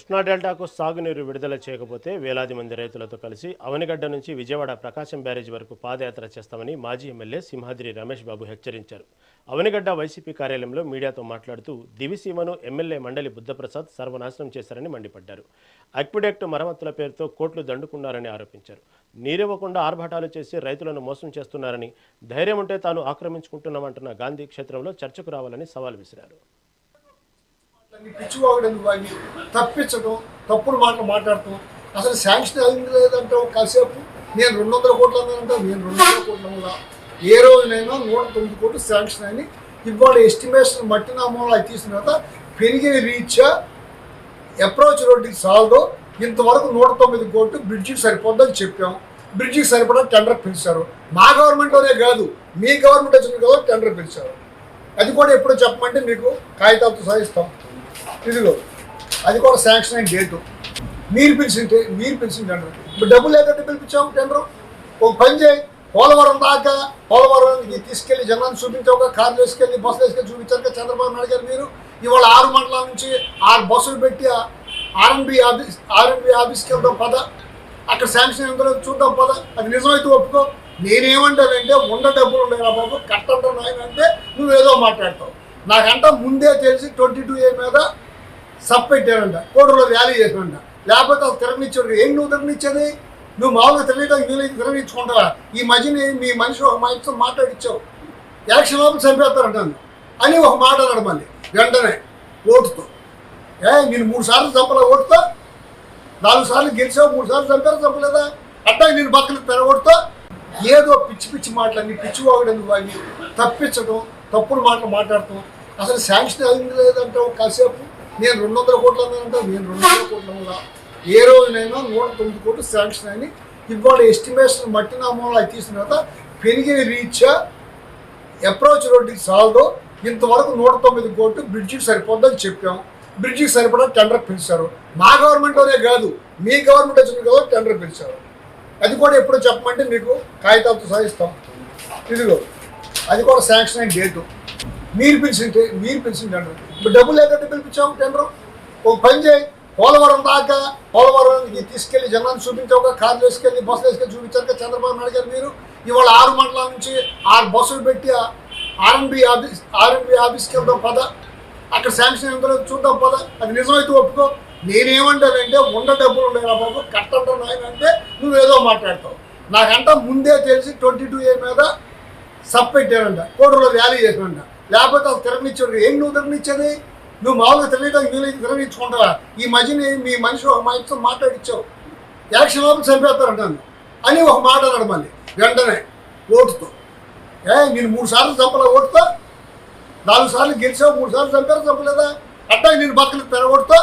కృష్ణా డెల్టాకు సాగునీరు విడుదల చేయకపోతే వేలాది మంది రైతులతో కలిసి అవనిగడ్డ నుంచి విజయవాడ ప్రకాశం బ్యారేజ్ వరకు పాదయాత్ర చేస్తామని మాజీ ఎమ్మెల్యే సింహాద్రి రమేష్ బాబు హెచ్చరించారు. అవనిగడ్డ వైసీపీ కార్యాలయంలో మీడియాతో మాట్లాడుతూ దివిసీమను ఎమ్మెల్యే మండలి బుద్ధప్రసాద్ సర్వనాశనం చేశారని మండిపడ్డారు. అక్విడక్ట్ మరమ్మతుల పేరుతో కోట్లు దండుకున్నారని ఆరోపించారు. నీరివ్వకుండా ఆర్భాటాలు చేసి రైతులను మోసం చేస్తున్నారని, ధైర్యం ఉంటే తాను ఆక్రమించుకుంటున్నామంటున్న గాంధీ క్షేత్రంలో చర్చకు రావాలని సవాల్ విసిరారు. పిచ్చివాగుడు వాడిని తప్పించడం, తప్పుడు మాటలు మాట్లాడటం, అసలు శాంక్షన్ అయింది లేదంటావు. కాసేపు నేను 200 కోట్లు అన్నానంటావు. నేను 200 కోట్ల వల్ల ఏ రోజునైనా 109 కోట్లు శాంక్షన్ అని ఇవాళ ఎస్టిమేషన్ మట్టినామూలు అవి తీసిన తర్వాత పెరిగిన రీత్యా అప్రోచ్ రోడ్డుకి సాల్దో ఇంతవరకు 109 కోట్లు బ్రిడ్జికి సరిపోద్దని చెప్పాం. బ్రిడ్జికి సరిపడా టెండర్ పిలిచారు. మా గవర్నమెంట్లోనే కాదు, మీ గవర్నమెంట్ వచ్చిన కదా టెండర్ పిలిచారు. అది కూడా ఎప్పుడో చెప్పమంటే మీకు కాగితాలతో సాధిస్తాం. ఇదిగో అది కూడా శాంక్షన్ అయిన డేటు. మీరు పిలిచిన టెండర్. ఇప్పుడు డబ్బులు లేదంటే పిలిపించాము టెండర్. ఒక పని చేయి, పోలవరం దాకా పోలవరానికి తీసుకెళ్లి జనాన్ని చూపించాక కార్లు వేసుకెళ్ళి బస్సులు వేసుకెళ్ళి చూపించాక చంద్రబాబు నాయుడు గారు మీరు ఇవాళ 6 మండలాల నుంచి 6 బస్సులు పెట్టి ఆర్ఎన్బి ఆఫీస్కి వెళ్దాం పద, అక్కడ శాంక్షన్ ఎంతో చూద్దాం పద. అది నిజమైతే ఒప్పుకో. నేనేమంటానంటే ఉన్న డబ్బులు ఉండేరా బాబు కట్టంటావు నాయన అంటే నువ్వేదో మాట్లాడతావు. నాకంట ముందే తెలిసి 22A మీద సబ్ పెట్టారంట, కోటలో ర్యాలీ చేసానంట. లేకపోతే అది తిరగనిచ్చాడు. ఏం నువ్వు తిరగనిచ్చేది? నువ్వు మామూలుగా తిరగడానికి వీలైతే తిరగనిచ్చుకుంటావా? ఈ మధ్యని మీ మనిషి ఒక మనిషితో మాట్లాడిచ్చావు. ఎలక్షన్ లోపల చంపేస్తారంట అని ఒక మాట అన్నాడు. మళ్ళీ వెంటనే ఓటుతో నేను 3 సార్లు చంపలే ఓటుతో, 4 సార్లు గెలిచావు, 3 సార్లు చంపారు చంపలేదా? అట్టా నేను పక్కన పెరగొడుతో ఏదో పిచ్చి మాటలన్నీ పిచ్చివాగుడని వాడిని తప్పించడం, తప్పుడు మాటలు మాట్లాడటం, అసలు శాంక్షన్ అయింది లేదంటావు. కాసేపు నేను 200 కోట్లు అన్నానంటావు. నేను 200 కోట్ల వల్ల ఏ రోజునైనా 109 కోట్లు శాంక్షన్ అని ఇవాళ ఎస్టిమేషన్ మట్టినామూలు అవి తీసిన తర్వాత పెరిగిన రీత్యా అప్రోచ్ రోడ్డుకి సాల్దో ఇంతవరకు 109 కోట్లు బ్రిడ్జికి సరిపోద్దని చెప్పాం. బ్రిడ్జికి సరిపడా టెండర్ పిలిచారు. మా గవర్నమెంట్లోనే కాదు, మీ గవర్నమెంట్ వచ్చిన కదా టెండర్ పిలిచారు. అది కూడా ఎప్పుడో చెప్పమంటే మీకు కాగితాలతో సాధిస్తాం. ఇదిగో అది కూడా శాంక్షన్ అయిన డేటు. మీరు పిలిచిన టెండర్. ఇప్పుడు డబ్బులు లేదంటే పిలిపించాము టెండర్. ఒక పని చేయి, పోలవరం దాకా పోలవరానికి తీసుకెళ్లి జనాన్ని చూపించాక కార్లు వేసుకెళ్ళి బస్సులు వేసుకెళ్ళి చూపించాక చంద్రబాబు నాయుడు గారు మీరు ఇవాళ 6 మండలాల నుంచి 6 బస్సులు పెట్టి ఆర్ఎన్బి ఆఫీస్కి వెళ్దాం పద, అక్కడ శాంక్షన్ ఎంతో చూద్దాం పద. అది నిజమైతే ఒప్పుకో. నేనేమంటానంటే ఉన్న డబ్బులు ఉండేరా బాబు కట్టంటావు నాయన అంటే నువ్వేదో మాట్లాడతావు. నాకంట ముందే తెలిసి 22A మీద సబ్ పెట్టారంట, కోటలో ర్యాలీ చేసానంట. లేకపోతే అది తిరగనిచ్చాడు. ఏం నువ్వు తిరగనిచ్చేది? నువ్వు మామూలుగా తిరగడానికి వీలైతే తిరగనిచ్చుకుంటావా? ఈ మధ్యని మీ మనిషి ఒక మనిషితో మాట్లాడిచ్చావు. ఎలక్షన్ లోపల చంపేస్తారంటాను అని ఒక మాట అన్నాడు. మళ్ళీ వెంటనే ఓటుతో నేను 3 సార్లు చంపలే ఓటుతో, 4 సార్లు గెలిచావు, 3 సార్లు చంపారు చంపలేదా? అట్టా నేను పక్కన పెరగొడుతో